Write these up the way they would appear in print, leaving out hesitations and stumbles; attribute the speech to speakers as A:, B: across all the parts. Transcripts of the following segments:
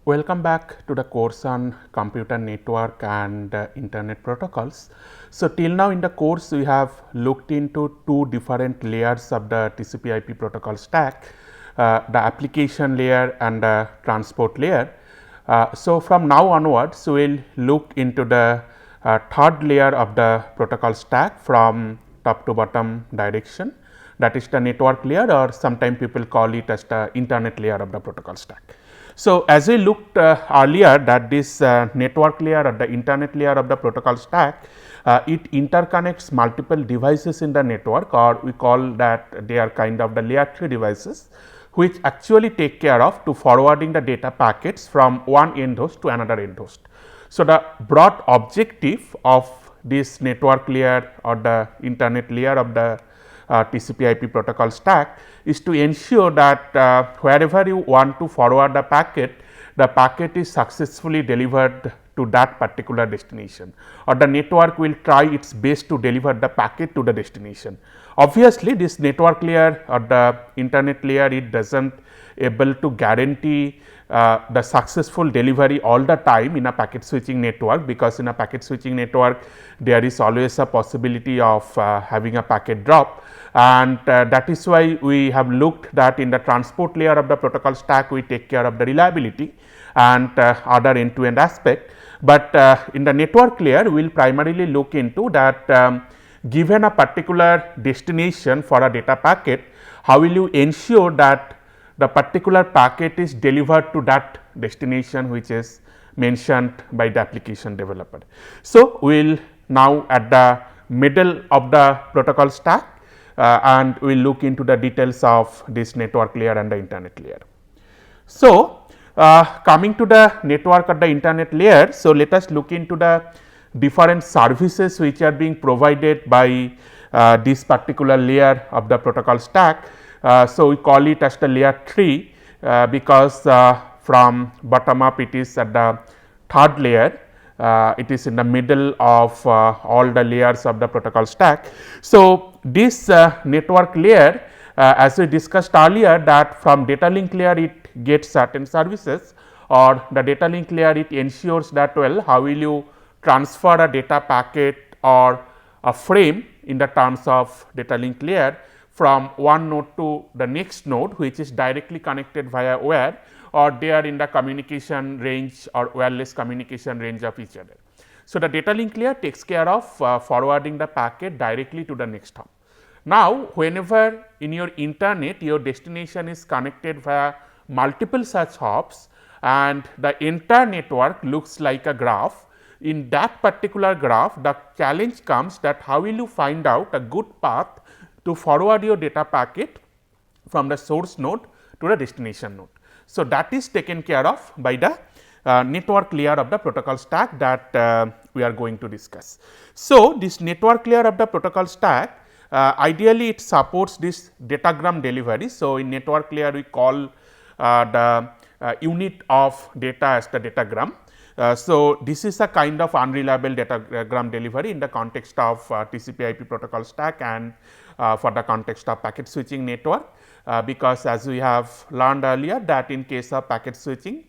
A: Welcome back to the course on computer network and internet protocols. So, till now in the course we have looked into two different layers of the TCP/IP protocol stack, the application layer and the transport layer. So, from now onwards we will look into the third layer of the protocol stack from top to bottom direction, that is the network layer, or sometimes people call it as the internet layer of the protocol stack. So, as we looked earlier that this network layer or the internet layer of the protocol stack, it interconnects multiple devices in the network, or we call that they are kind of the layer 3 devices, which actually take care of to forwarding the data packets from one end host to another end host. So, the broad objective of this network layer or the internet layer of the TCP/IP protocol stack is to ensure that wherever you want to forward the packet is successfully delivered to that particular destination, or the network will try its best to deliver the packet to the destination. Obviously, this network layer or the internet layer, it does not able to guarantee the successful delivery all the time in a packet switching network, because in a packet switching network there is always a possibility of having a packet drop, and that is why we have looked that in the transport layer of the protocol stack we take care of the reliability and other end to end aspect. But in the network layer we will primarily look into that given a particular destination for a data packet, how will you ensure that the particular packet is delivered to that destination which is mentioned by the application developer. So, we will now at the middle of the protocol stack and we will look into the details of this network layer and the internet layer. So, coming to the network or the internet layer, so let us look into the different services which are being provided by this particular layer of the protocol stack. So, we call it as the layer 3 because from bottom up it is at the third layer, it is in the middle of all the layers of the protocol stack. So, this network layer as we discussed earlier, that from data link layer it gets certain services, or the data link layer it ensures that well how will you transfer a data packet or a frame in the terms of data link layer from one node to the next node, which is directly connected via wire, or they are in the communication range or wireless communication range of each other. So, the data link layer takes care of forwarding the packet directly to the next hop. Now, whenever in your internet your destination is connected via multiple such hops and the entire network looks like a graph, in that particular graph the challenge comes that how will you find out a good path to forward your data packet from the source node to the destination node. So, that is taken care of by the network layer of the protocol stack that we are going to discuss. So, this network layer of the protocol stack ideally it supports this datagram delivery. So, in network layer we call the unit of data as the datagram. So, this is a kind of unreliable datagram delivery in the context of TCP/IP protocol stack and for the context of packet switching network, because as we have learned earlier that in case of packet switching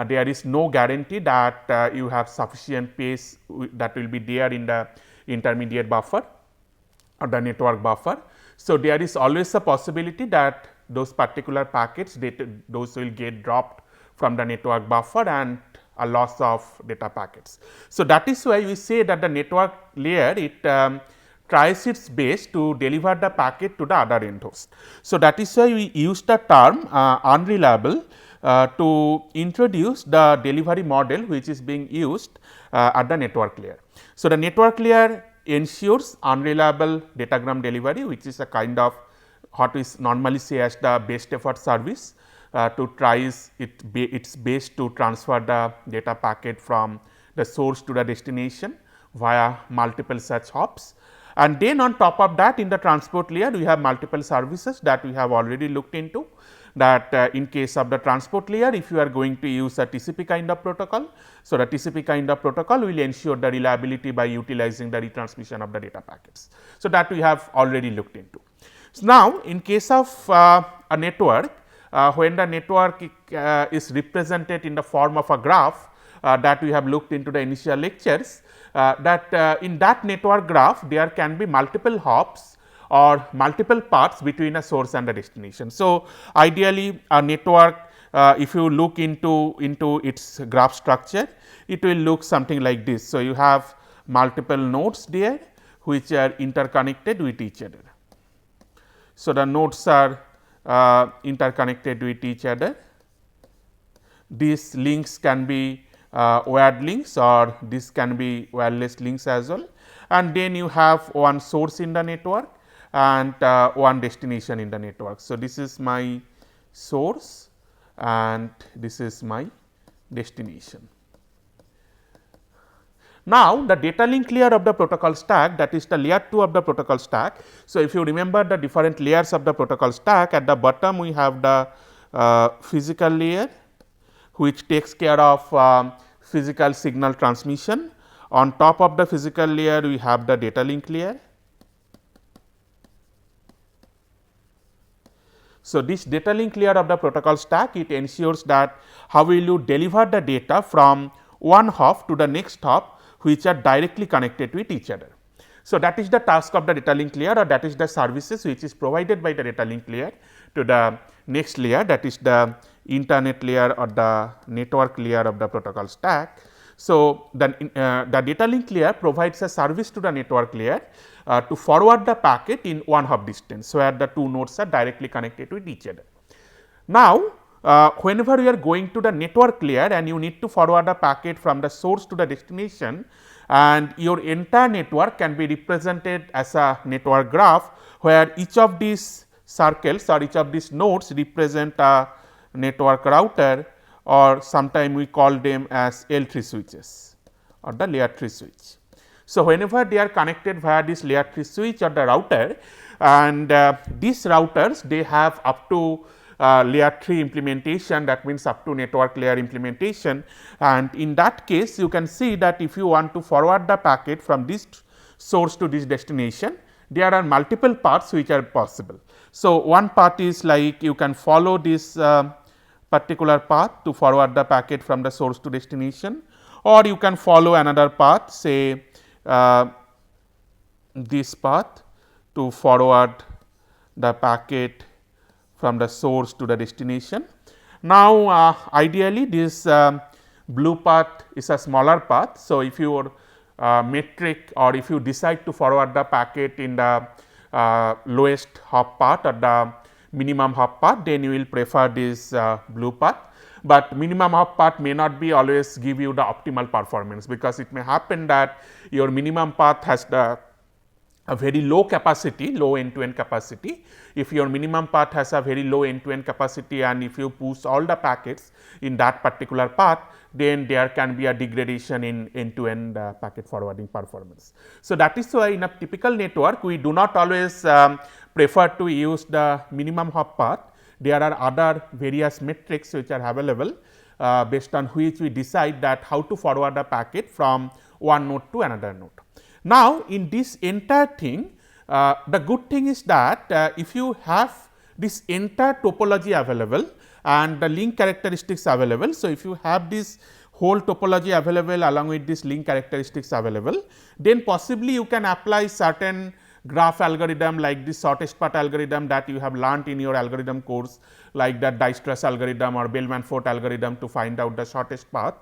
A: there is no guarantee that you have sufficient space that will be there in the intermediate buffer or the network buffer. So, there is always a possibility that those particular packets those will get dropped from the network buffer and a loss of data packets. So, that is why we say that the network layer it tries its best to deliver the packet to the other end host. So, that is why we use the term unreliable to introduce the delivery model which is being used at the network layer. So, the network layer ensures unreliable datagram delivery, which is a kind of what we normally say as the best effort service to tries its best to transfer the data packet from the source to the destination via multiple such hops. And then on top of that in the transport layer we have multiple services that we have already looked into, that in case of the transport layer if you are going to use a TCP kind of protocol. So, the TCP kind of protocol will ensure the reliability by utilizing the retransmission of the data packets. So, that we have already looked into. So, now in case of a network when the network is represented in the form of a graph that we have looked into the initial lectures, that in that network graph there can be multiple hops or multiple paths between a source and a destination. So, ideally a network, if you look into its graph structure, it will look something like this. So, you have multiple nodes there which are interconnected with each other. So, the nodes are interconnected with each other. These links can be wired links or this can be wireless links as well, and then you have one source in the network and one destination in the network. So, this is my source and this is my destination. Now, the data link layer of the protocol stack, that is the layer 2 of the protocol stack. So, if you remember the different layers of the protocol stack, at the bottom we have the physical layer which takes care of physical signal transmission. On top of the physical layer we have the data link layer. So, this data link layer of the protocol stack, it ensures that how will you deliver the data from one hop to the next hop which are directly connected with each other. So, that is the task of the data link layer, or that is the services which is provided by the data link layer to the next layer, that is the internet layer or the network layer of the protocol stack. So, the data link layer provides a service to the network layer to forward the packet in one hop distance, where the two nodes are directly connected with each other. Now, whenever you are going to the network layer and you need to forward a packet from the source to the destination, and your entire network can be represented as a network graph, where each of these circles or each of these nodes represent a network router, or sometime we call them as L3 switches or the layer 3 switch. So, whenever they are connected via this layer 3 switch or the router, and these routers they have up to layer 3 implementation, that means up to network layer implementation, and in that case you can see that if you want to forward the packet from this source to this destination, there are multiple paths which are possible. So, one path is like you can follow this particular path to forward the packet from the source to destination, or you can follow another path, say this path to forward the packet from the source to the destination. Now, ideally this blue path is a smaller path. So, if your metric or if you decide to forward the packet in the lowest hop path or the minimum hop path, then you will prefer this blue path. But minimum hop path may not be always give you the optimal performance, because it may happen that your minimum path has a very low capacity, low end to end capacity. If your minimum path has a very low end to end capacity and if you push all the packets in that particular path, then there can be a degradation in end to end packet forwarding performance. So, that is why in a typical network we do not always prefer to use the minimum hop path. There are other various metrics which are available based on which we decide that how to forward a packet from one node to another node. Now, in this entire thing, the good thing is that if you have this entire topology available and the link characteristics available. So, if you have this whole topology available along with this link characteristics available, then possibly you can apply certain graph algorithm like this shortest path algorithm that you have learnt in your algorithm course, like that Dijkstra's algorithm or Bellman-Ford algorithm to find out the shortest path,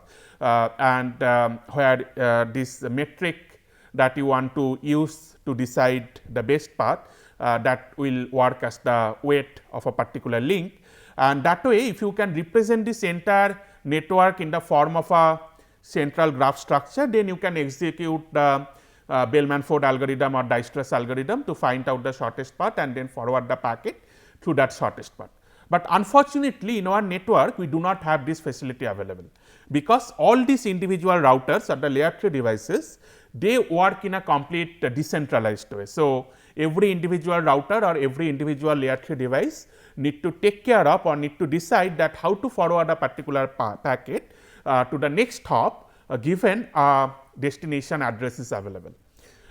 A: where this metric that you want to use to decide the best path that will work as the weight of a particular link. And that way, if you can represent this entire network in the form of a central graph structure, then you can execute the Bellman-Ford algorithm or Dijkstra's algorithm to find out the shortest path and then forward the packet through that shortest path. But unfortunately, in our network we do not have this facility available, because all these individual routers or the layer 3 devices, they work in a complete decentralized way. So, every individual router or every individual layer 3 device need to take care of or need to decide that how to forward a particular packet to the next hop given a destination address is available.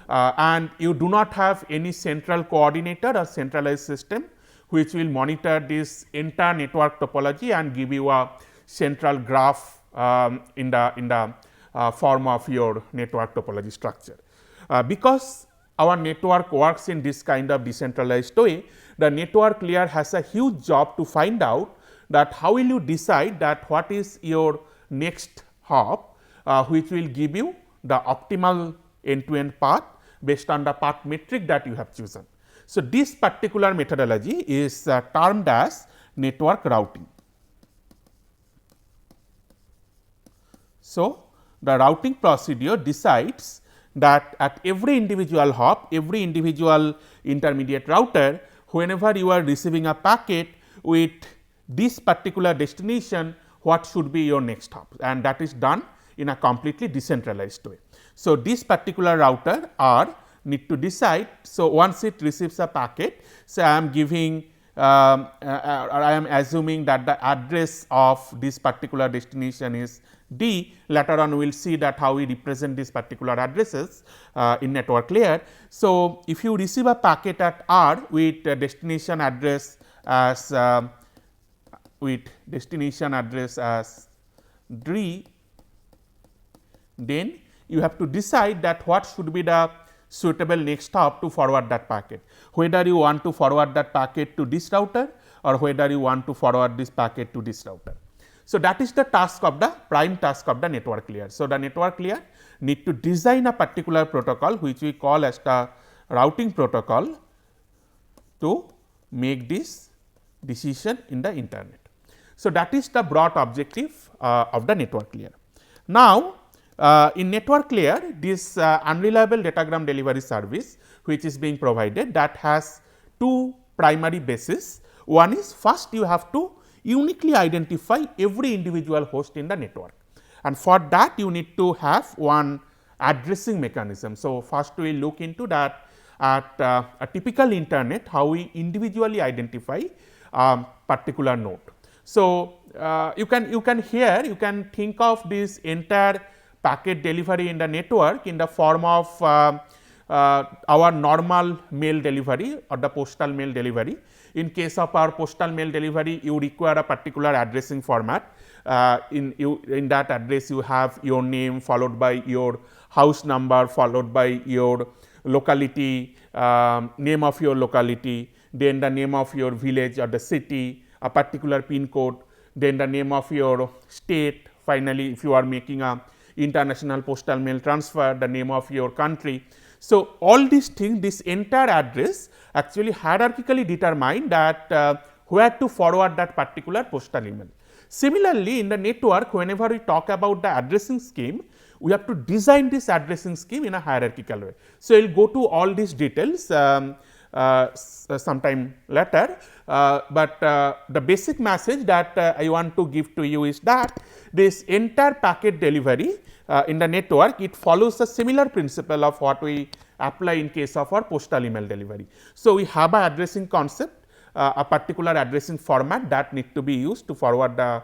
A: And you do not have any central coordinator or centralized system which will monitor this entire network topology and give you a central graph in the form of your network topology structure. Because our network works in this kind of decentralized way, the network layer has a huge job to find out that how will you decide that what is your next hop, which will give you the optimal end to end path based on the path metric that you have chosen. So, this particular methodology is termed as network routing. So, the routing procedure decides that at every individual hop, every individual intermediate router, whenever you are receiving a packet with this particular destination, what should be your next hop, and that is done in a completely decentralized way. So, this particular router R need to decide. So, once it receives a packet, so I am giving I am assuming that the address of this particular destination is D. Later on we will see that how we represent these particular addresses in network layer. So, if you receive a packet at R with destination address as D, then you have to decide that what should be the suitable next hop to forward that packet, whether you want to forward that packet to this router or whether you want to forward this packet to this router. So, that is the task of the prime task of the network layer. So, the network layer need to design a particular protocol which we call as the routing protocol to make this decision in the internet. So, that is the broad objective of the network layer. Now, in network layer, this unreliable datagram delivery service which is being provided, that has two primary bases. One is, first you have to uniquely identify every individual host in the network, and for that you need to have one addressing mechanism. So, first we will look into that at a typical internet, how we individually identify particular node. So, you can think of this entire packet delivery in the network in the form of our normal mail delivery or the postal mail delivery. In case of our postal mail delivery, you require a particular addressing format. In that address you have your name followed by your house number followed by your locality, name of your locality, then the name of your village or the city, a particular pin code, then the name of your state, finally, if you are making a international postal mail transfer, the name of your country. So, all these things, this entire address actually hierarchically determine that where to forward that particular postal email. Similarly, in the network, whenever we talk about the addressing scheme, we have to design this addressing scheme in a hierarchical way. So, we will go to all these details sometime later, but the basic message that I want to give to you is that this entire packet delivery in the network, it follows a similar principle of what we apply in case of our postal email delivery. So, we have a addressing concept, a particular addressing format that need to be used to forward the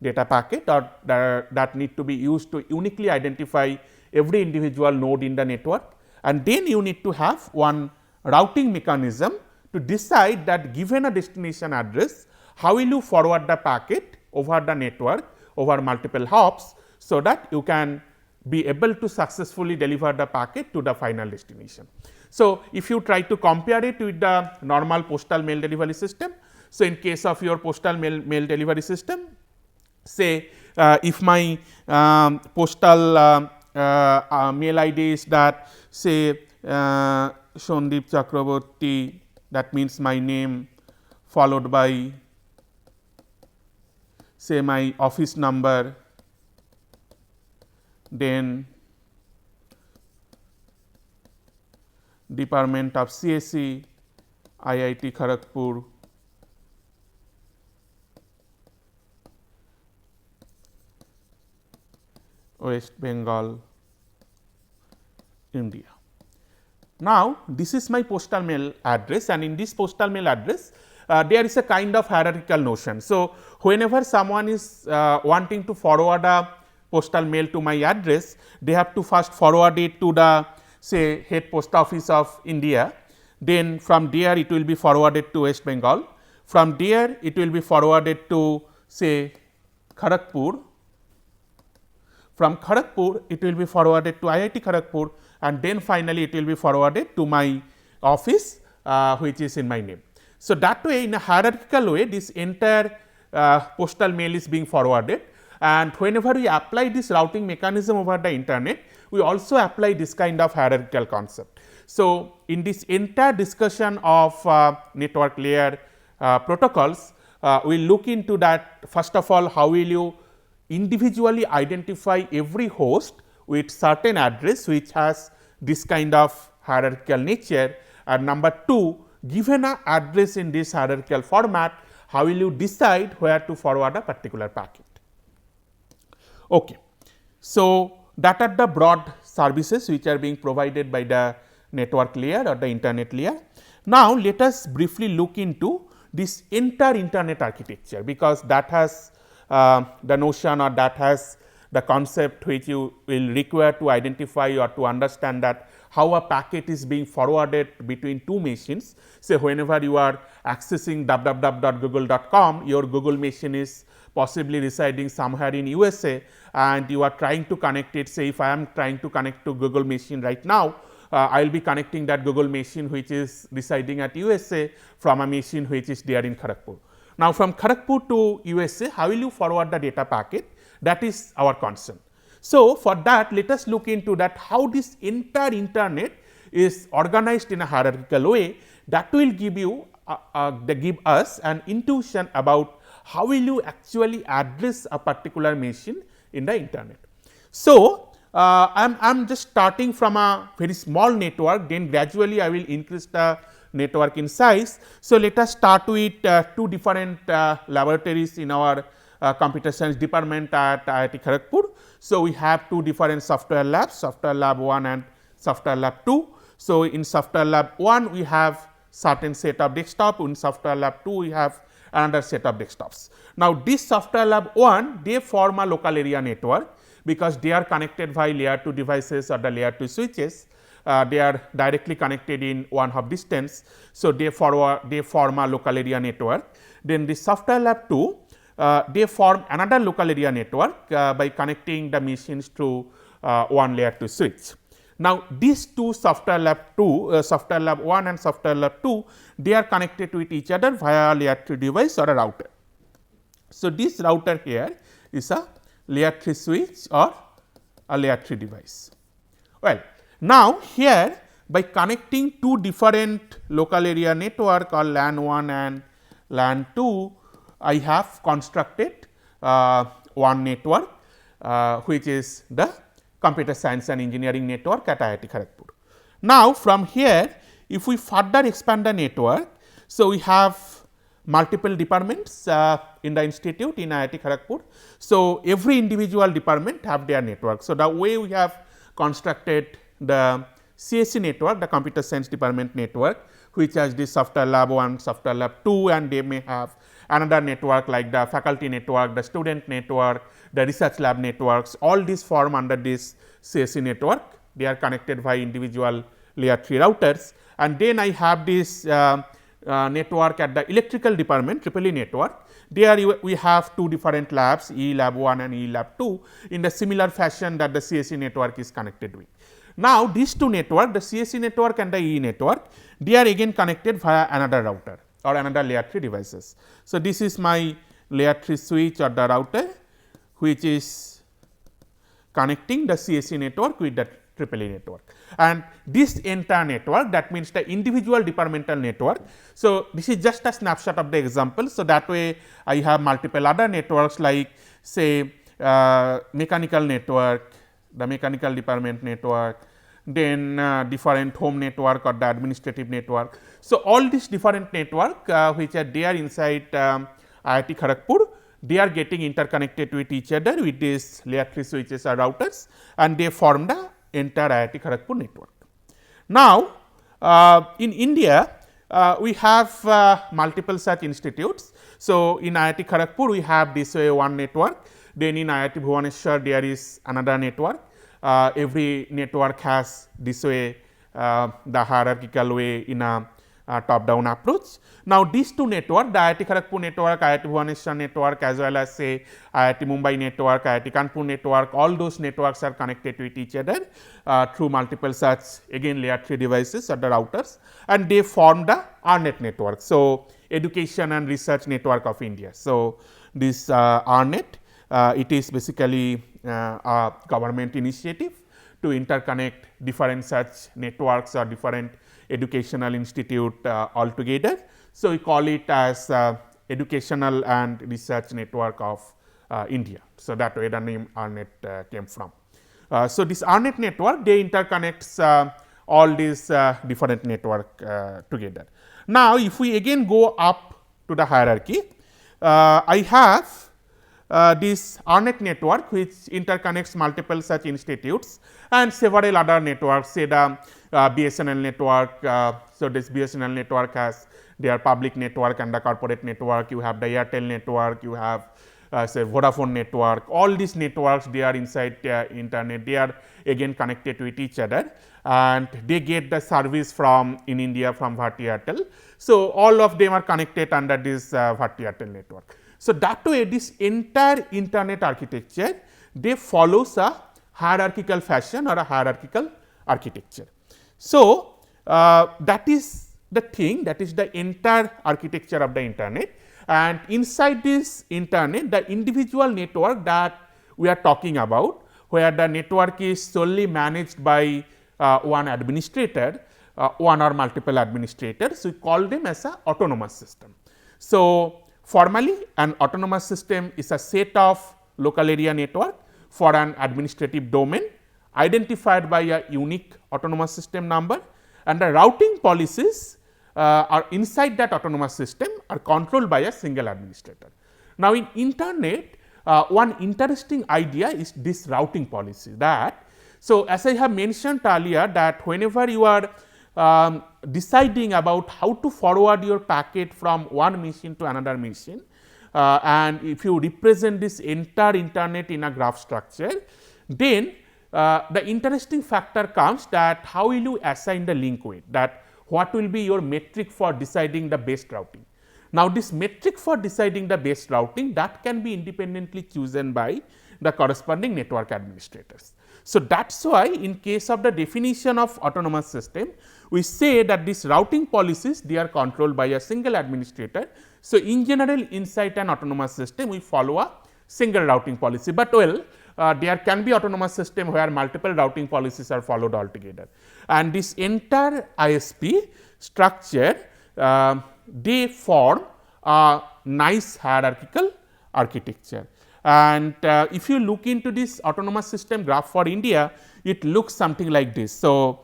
A: data packet, or that need to be used to uniquely identify every individual node in the network, and then you need to have one routing mechanism to decide that given a destination address, how will you forward the packet over the network over multiple hops, so that you can be able to successfully deliver the packet to the final destination. So, if you try to compare it with the normal postal mail delivery system, so in case of your postal mail delivery system, say if my postal mail ID is that, say Shondeep Chakraborty, that means my name followed by say my office number, then Department of CSE, IIT Kharagpur, West Bengal, India. Now, this is my postal mail address, and in this postal mail address there is a kind of hierarchical notion. So, whenever someone is wanting to forward a postal mail to my address, they have to first forward it to the say head post office of India, then from there it will be forwarded to West Bengal, From there it will be forwarded to say Kharagpur. From Kharagpur it will be forwarded to IIT Kharagpur, and then finally it will be forwarded to my office which is in my name. So, that way in a hierarchical way this entire postal mail is being forwarded, and whenever we apply this routing mechanism over the internet, we also apply this kind of hierarchical concept. So, in this entire discussion of network layer protocols, we will look into that. First of all, how will you individually identify every host with certain address which has this kind of hierarchical nature, and number 2, given a address in this hierarchical format, how will you decide where to forward a particular packet. Okay. So, that are the broad services which are being provided by the network layer or the internet layer. Now, let us briefly look into this entire internet architecture, because that has the notion, or that has the concept which you will require to identify or to understand that how a packet is being forwarded between two machines. Say whenever you are accessing www.google.com, your Google machine is possibly residing somewhere in USA, and you are trying to connect it. Say if I am trying to connect to Google machine right now, I will be connecting that Google machine which is residing at USA from a machine which is there in Kharagpur. Now, from Kharagpur to USA, how will you forward the data packet? That is our concern. So, for that let us look into that how this entire internet is organized in a hierarchical way. That will give you give us an intuition about how will you actually address a particular machine in the internet. So, I am just starting from a very small network, then gradually I will increase the network in size. So, let us start with two different laboratories in our computer science department at IIT Kharagpur. So, we have two different software labs, software lab 1 and software lab 2. So, in software lab 1 we have certain set of desktop, in software lab 2 we have another set of desktops. Now, this software lab 1 they form a local area network, because they are connected via layer 2 devices or the layer 2 switches. They are directly connected in 1 hop distance. So, they form a local area network. Then the software lab 2 they form another local area network by connecting the machines through one layer 2 switch. Now, these two software lab 2, software lab 1 and software lab 2, they are connected with each other via a layer 3 device or a router. So, this router here is a layer 3 switch or a layer 3 device. Well, now here by connecting two different local area network or LAN 1 and LAN 2, I have constructed one network which is the computer science and engineering network at IIT Kharagpur. Now, from here if we further expand the network, so we have multiple departments in the institute in IIT Kharagpur. So, every individual department have their network. So, the way we have constructed the CSE network, the computer science department network, which has this software lab 1, software lab 2, and they may have another network like the faculty network, the student network, the research lab networks, all these form under this CSE network. They are connected by individual layer 3 routers, and then I have this network at the electrical department, EEE network. There we have two different labs, E lab 1 and E lab 2, in the similar fashion that the CSE network is connected with. Now, these two network, the CSE network and the E network, they are again connected via another router or another layer 3 devices. So, this is my layer 3 switch or the router which is connecting the CSE network with the EEE network, and this entire network, that means the individual departmental network. So, this is just a snapshot of the example. So, that way I have multiple other networks like say mechanical network, the mechanical department network, then different home network or the administrative network. So, all these different network which are there inside IIT Kharagpur, they are getting interconnected with each other with these layer 3 switches or routers, and they form the entire IIT Kharagpur network. Now, in India we have multiple such institutes. So, in IIT Kharagpur we have this way one network, then in IIT Bhubaneswar there is another network. Every network has this way the hierarchical way in a top down approach. Now, these two network, the IIT Kharagpur network, IIT Bhubaneswar network, as well as say IIT Mumbai network, IIT Kanpur network, all those networks are connected with each other through multiple such again layer 3 devices or the routers, and they form the RNet network. So, Education and Research Network of India. So, this RNet, it is basically a government initiative to interconnect different such networks or different educational institute altogether. So, we call it as Educational and Research Network of India. So, that way the name RNet came from. So, this RNet network, they interconnects all these different network together. Now, if we again go up to the hierarchy, I have this RNet network which interconnects multiple such institutes and several other networks, say the BSNL network. So, this BSNL network has their public network and the corporate network, you have the Airtel network, you have say Vodafone network, all these networks they are inside internet, they are again connected with each other and they get the service from in India from Bharti Airtel. So, all of them are connected under this Bharti Airtel network. So, that way this entire internet architecture they follows a hierarchical fashion or a hierarchical architecture. So, that is the thing, that is the entire architecture of the internet, and inside this internet the individual network that we are talking about, where the network is solely managed by one administrator, one or multiple administrators, we call them as a autonomous system. So, formally an autonomous system is a set of local area network for an administrative domain identified by a unique autonomous system number, and the routing policies are inside that autonomous system are controlled by a single administrator. Now, in internet one interesting idea is this routing policy, that so as I have mentioned earlier that whenever you are deciding about how to forward your packet from one machine to another machine, and if you represent this entire internet in a graph structure, then the interesting factor comes that how will you assign the link weight, that what will be your metric for deciding the best routing. Now, this metric for deciding the best routing, that can be independently chosen by the corresponding network administrators. So, that is why in case of the definition of autonomous system, we say that these routing policies they are controlled by a single administrator. So, in general inside an autonomous system we follow a single routing policy, but well there can be autonomous system where multiple routing policies are followed altogether. And this entire ISP structure they form a nice hierarchical architecture. And if you look into this autonomous system graph for India, it looks something like this. So,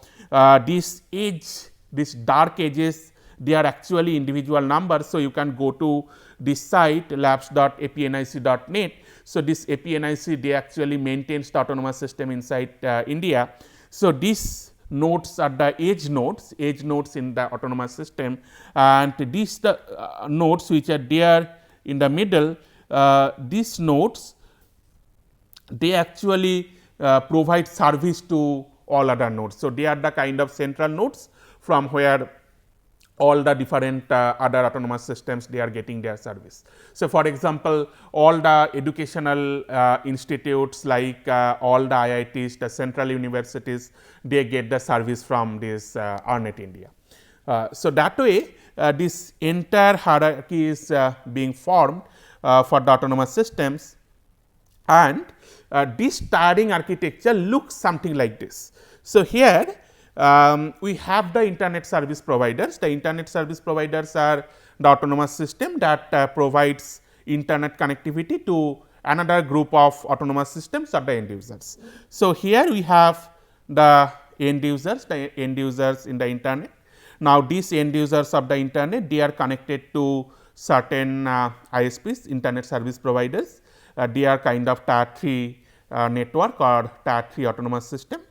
A: this edge, these dark edges, they are actually individual numbers. So, you can go to this site labs.apnic.net. So, this APNIC they actually maintains the autonomous system inside India. So, these nodes are the edge nodes in the autonomous system, and these the nodes which are there in the middle, these nodes they actually provide service to all other nodes. So, they are the kind of central nodes from where all the different other autonomous systems they are getting their service. So, for example, all the educational institutes like all the IITs, the central universities, they get the service from this RNet India. So, that way this entire hierarchy is being formed for the autonomous systems, and this tiering architecture looks something like this. So, here we have the internet service providers. The internet service providers are the autonomous system that provides internet connectivity to another group of autonomous systems or the end users. So, here we have the end users in the internet. Now, these end users of the internet they are connected to certain ISPs, internet service providers. They are kind of tier 3 network or tier 3 autonomous system.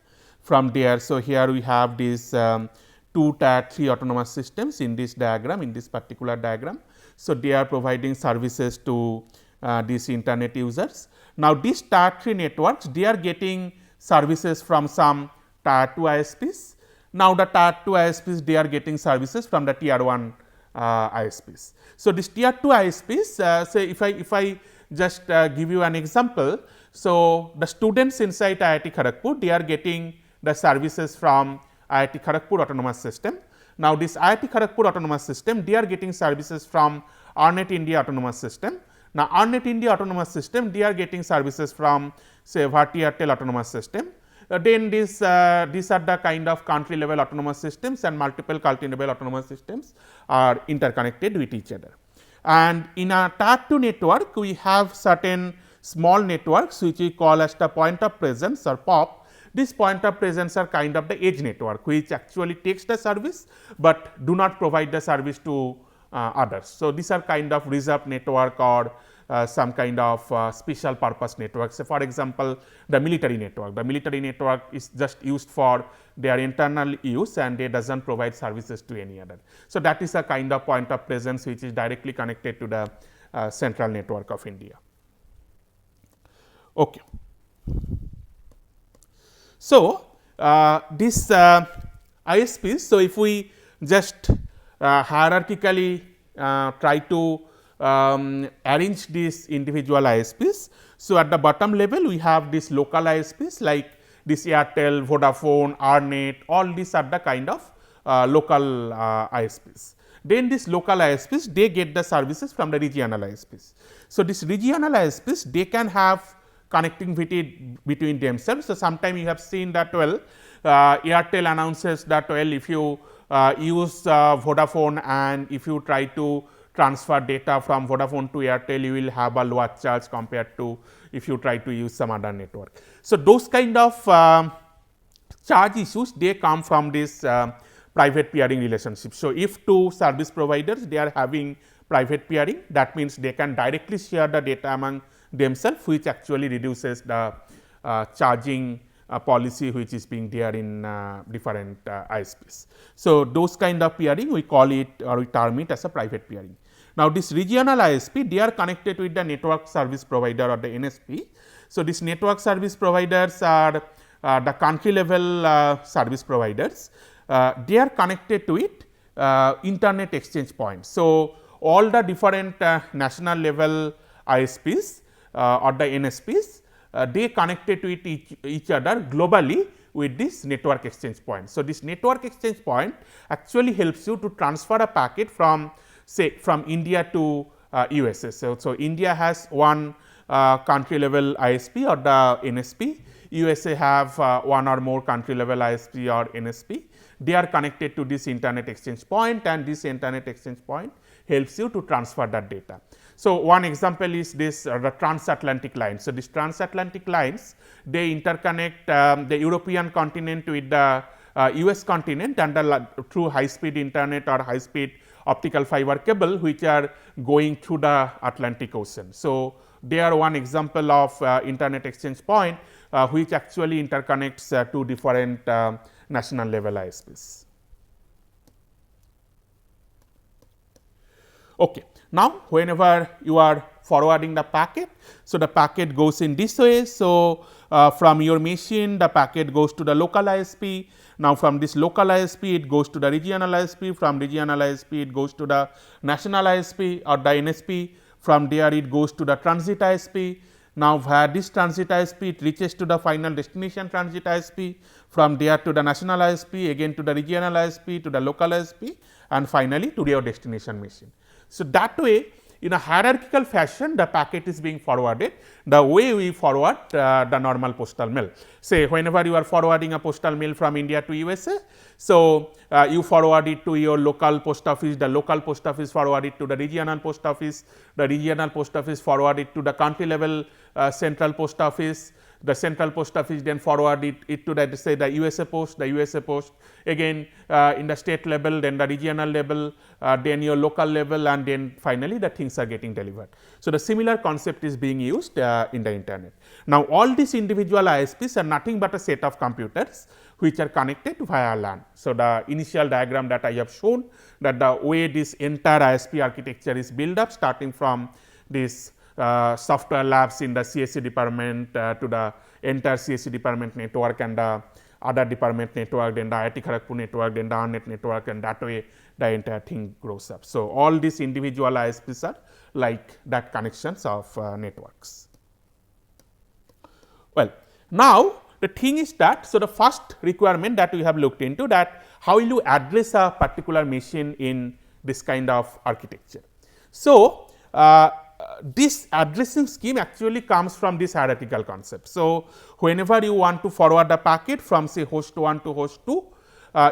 A: From there, so here we have these 2 tier 3 autonomous systems in this diagram, in this particular diagram. So, they are providing services to these internet users. Now, these tier 3 networks they are getting services from some tier 2 ISPs, Now, the tier 2 ISPs, they are getting services from the tier 1 ISPs. So, this tier 2 ISPs, say if I just give you an example. So, the students inside IIT Kharagpur, they are getting the services from IIT Kharagpur Autonomous System. Now, this IIT Kharagpur Autonomous System, they are getting services from ARNet India Autonomous System. Now, ARNet India Autonomous System, they are getting services from say Bharti Airtel Autonomous System. Then these are the kind of country level autonomous systems, and multiple country level autonomous systems are interconnected with each other. And in a tier 2 network, we have certain small networks which we call as the point of presence or POP. This point of presence are kind of the edge network, which actually takes the service, but do not provide the service to others. So, these are kind of reserved network or some kind of special purpose networks. So, for example, the military network. The military network is just used for their internal use, and they does not provide services to any other. So, that is a kind of point of presence which is directly connected to the central network of India. Okay. So, this ISPs, so if we just hierarchically try to arrange these individual ISPs. So, at the bottom level we have these local ISPs like this Airtel, Vodafone, ARNet, all these are the kind of local ISPs. Then these local ISPs, they get the services from the regional ISPs. So, this regional ISPs, they can have connectivity between themselves. So, sometime you have seen that Airtel announces that if you use Vodafone and if you try to transfer data from Vodafone to Airtel, you will have a lower charge compared to if you try to use some other network. So, those kind of charge issues, they come from this private peering relationship. So, if two service providers, they are having private peering, that means they can directly share the data among themselves, which actually reduces the charging policy which is being there in different ISPs. So, those kind of peering, we call it or we term it as a private peering. Now, this regional ISP, they are connected with the network service provider or the NSP. So, this network service providers are the country level service providers. They are connected to it internet exchange points. So, all the different national level ISPs or the NSPs, they connected to it each other globally with this network exchange point. So, this network exchange point actually helps you to transfer a packet from say from India to USA. So, India has one country level ISP or the NSP, USA have one or more country level ISP or NSP. They are connected to this internet exchange point, and this internet exchange point helps you to transfer that data. So, one example is this the transatlantic lines. So, these transatlantic lines, they interconnect the European continent with the US continent and through high speed internet or high speed optical fiber cable, which are going through the Atlantic Ocean. So, they are one example of internet exchange point which actually interconnects two different national level ISPs. Okay. Now, whenever you are forwarding the packet, so the packet goes in this way. So, from your machine, the packet goes to the local ISP. Now, from this local ISP, it goes to the regional ISP. From regional ISP, it goes to the national ISP or the NSP. From there, it goes to the transit ISP. Now, via this transit ISP, it reaches to the final destination transit ISP. From there to the national ISP, again to the regional ISP, to the local ISP, and finally to your destination machine. So, that way, in a hierarchical fashion, the packet is being forwarded the way we forward the normal postal mail. Say, whenever you are forwarding a postal mail from India to USA, so you forward it to your local post office, the local post office forward it to the regional post office forward it to the country level central post office. The central post office then forward it to the say the USA post, again in the state level, then the regional level, then your local level, and then finally the things are getting delivered. So, the similar concept is being used in the internet. Now, all these individual ISPs are nothing but a set of computers which are connected via LAN. So, the initial diagram that I have shown, that the way this entire ISP architecture is built up, starting from this software labs in the CSE department to the entire CSE department network and the other department network, then the IIT Kharagpur network, then the ARNet network, and that way the entire thing grows up. So, all these individual ISPs are like that connections of networks. Well, now the thing is that, so the first requirement that we have looked into, that how will you address a particular machine in this kind of architecture. So, this addressing scheme actually comes from this hierarchical concept. So, whenever you want to forward a packet from say host 1 to host 2,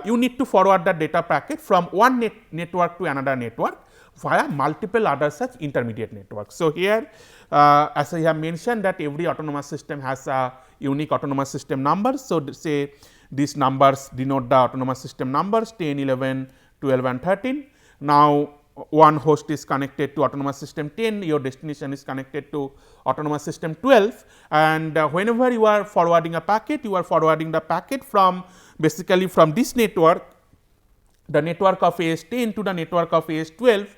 A: you need to forward the data packet from one network to another network via multiple other such intermediate networks. So, here as I have mentioned that every autonomous system has a unique autonomous system number. So, say these numbers denote the autonomous system numbers 10, 11, 12 and 13. Now, one host is connected to autonomous system 10, your destination is connected to autonomous system 12, and whenever you are forwarding a packet, you are forwarding the packet from basically from this network, the network of AS10 to the network of AS12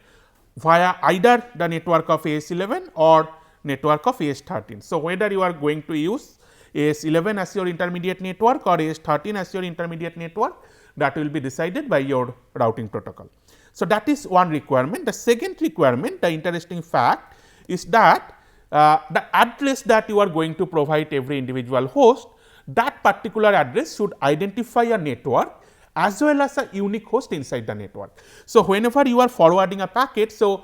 A: via either the network of AS11 or network of AS13. So, whether you are going to use AS11 as your intermediate network or AS13 as your intermediate network, that will be decided by your routing protocol. So, that is one requirement. The second requirement, the interesting fact is that the address that you are going to provide every individual host, that particular address should identify a network as well as a unique host inside the network. So, whenever you are forwarding a packet, say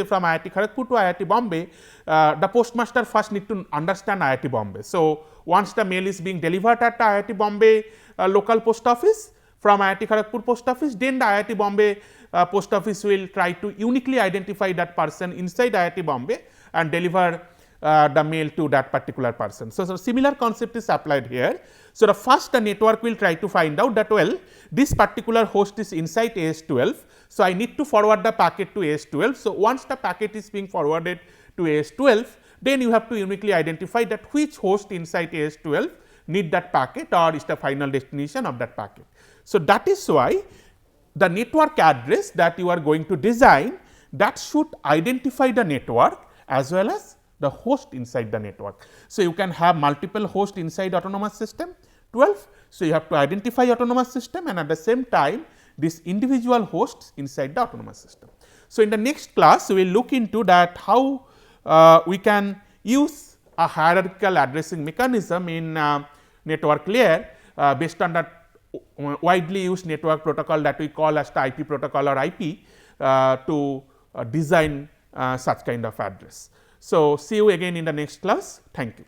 A: from IIT Kharagpur to IIT Bombay, the postmaster first need to understand IIT Bombay. So, once the mail is being delivered at the IIT Bombay local post office from IIT Kharagpur post office, then the IIT Bombay post office will try to uniquely identify that person inside IIT Bombay and deliver the mail to that particular person. So, similar concept is applied here. So, the first the network will try to find out that this particular host is inside AS12. So, I need to forward the packet to AS12. So, once the packet is being forwarded to AS12, then you have to uniquely identify that which host inside AS12 need that packet or is the final destination of that packet. So, that is why the network address that you are going to design, that should identify the network as well as the host inside the network. So, you can have multiple hosts inside autonomous system 12. So, you have to identify autonomous system and at the same time these individual hosts inside the autonomous system. So, in the next class we will look into that how we can use a hierarchical addressing mechanism in network layer based on that widely used network protocol that we call as the IP protocol or IP to design such kind of address. So, see you again in the next class. Thank you.